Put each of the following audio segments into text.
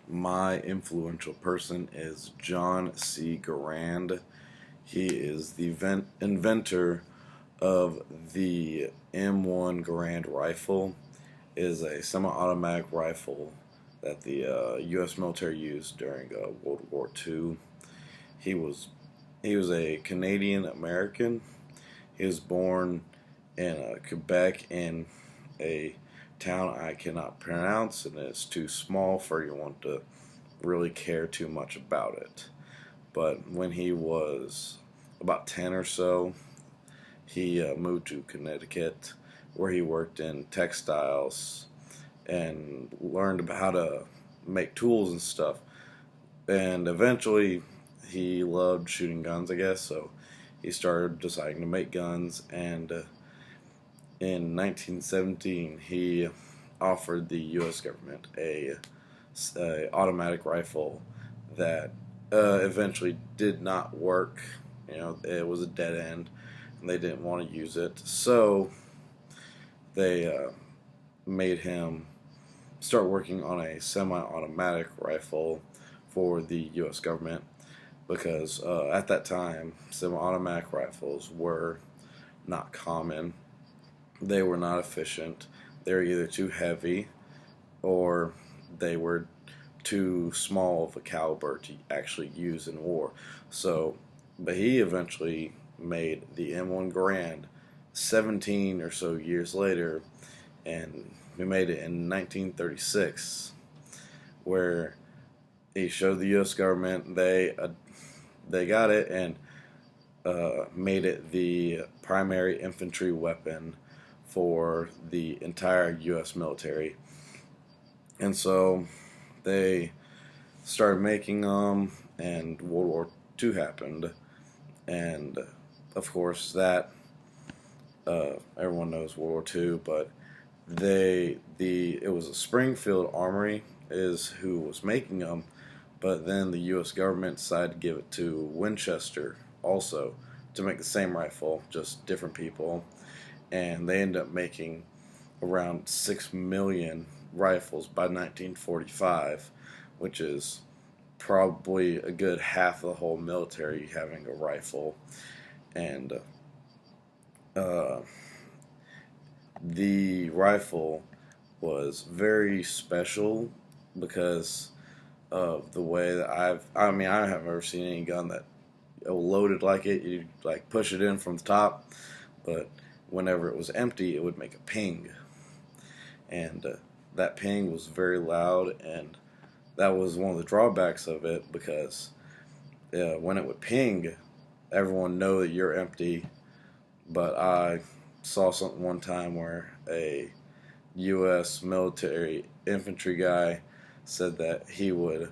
My influential person is John C. Garand. He is the inventor of the M1 Garand rifle. It is a semi-automatic rifle that the U.S. military used during World War II. He was he was a Canadian American. He was born in Quebec in a town I cannot pronounce, and it's too small for anyone to really care too much about it. But when he was about 10 or so, he moved to Connecticut, where he worked in textiles and learned about how to make tools and stuff. And eventually, he loved shooting guns, I guess, so he started deciding to make guns. And in 1917, he offered the U.S. government a automatic rifle that eventually did not work. You know, it was a dead end, and they didn't want to use it. So they made him start working on a semi-automatic rifle for the U.S. government because at that time, semi-automatic rifles were not common. They were not efficient. They were either too heavy or they were too small of a caliber to actually use in war. So, but he eventually made the M1 Garand 17 or so years later, and he made it in 1936, where he showed the U.S. government they got it and made it the primary infantry weapon for the entire U.S. military. And so they started making them, and World War II happened. And of course, that everyone knows World War II, but it was a Springfield Armory is who was making them, but then the U.S. government decided to give it to Winchester also to make the same rifle, just different people, and they ended up making around 6 million rifles by 1945, which is probably a good half of the whole military having a rifle. And the rifle was very special because of the way that I haven't ever seen any gun that loaded like it. You like push it in from the top, but whenever it was empty, it would make a ping. And that ping was very loud, and that was one of the drawbacks of it because when it would ping, everyone know that you're empty. But I saw something one time where a U.S. military infantry guy said that he would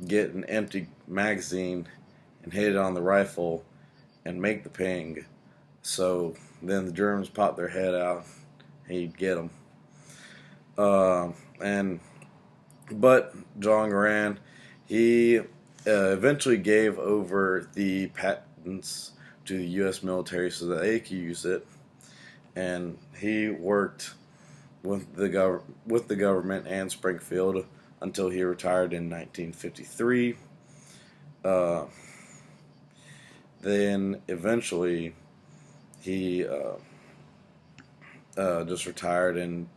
get an empty magazine and hit it on the rifle and make the ping. So then the Germans popped their head out, and he'd get them. And but John Garand, he eventually gave over the patents to the U.S. military so that they could use it, and he worked with the government and Springfield until he retired in 1953. Then eventually he just retired, and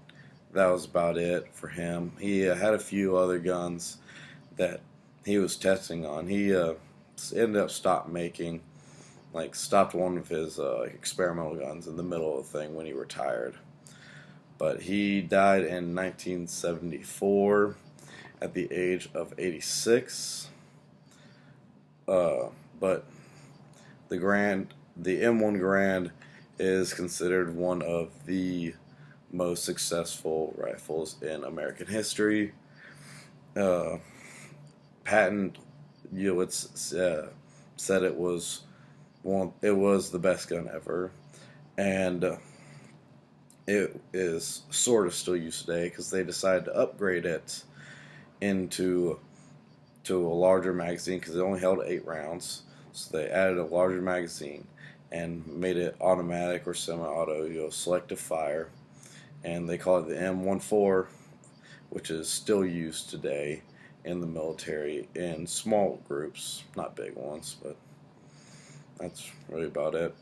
that was about it for him. He had a few other guns that he was testing on. He ended up stopped one of his experimental guns in the middle of the thing when he retired. But he died in 1974 at the age of 86. But the M1 Garand is considered one of the most successful rifles in American history. Patent, said it was the best gun ever, and it is sort of still used today because they decided to upgrade it into a larger magazine because it only held 8 rounds. So they added a larger magazine and made it automatic or semi-auto, selective fire, and they call it the M14, which is still used today in the military in small groups, not big ones, but that's really about it.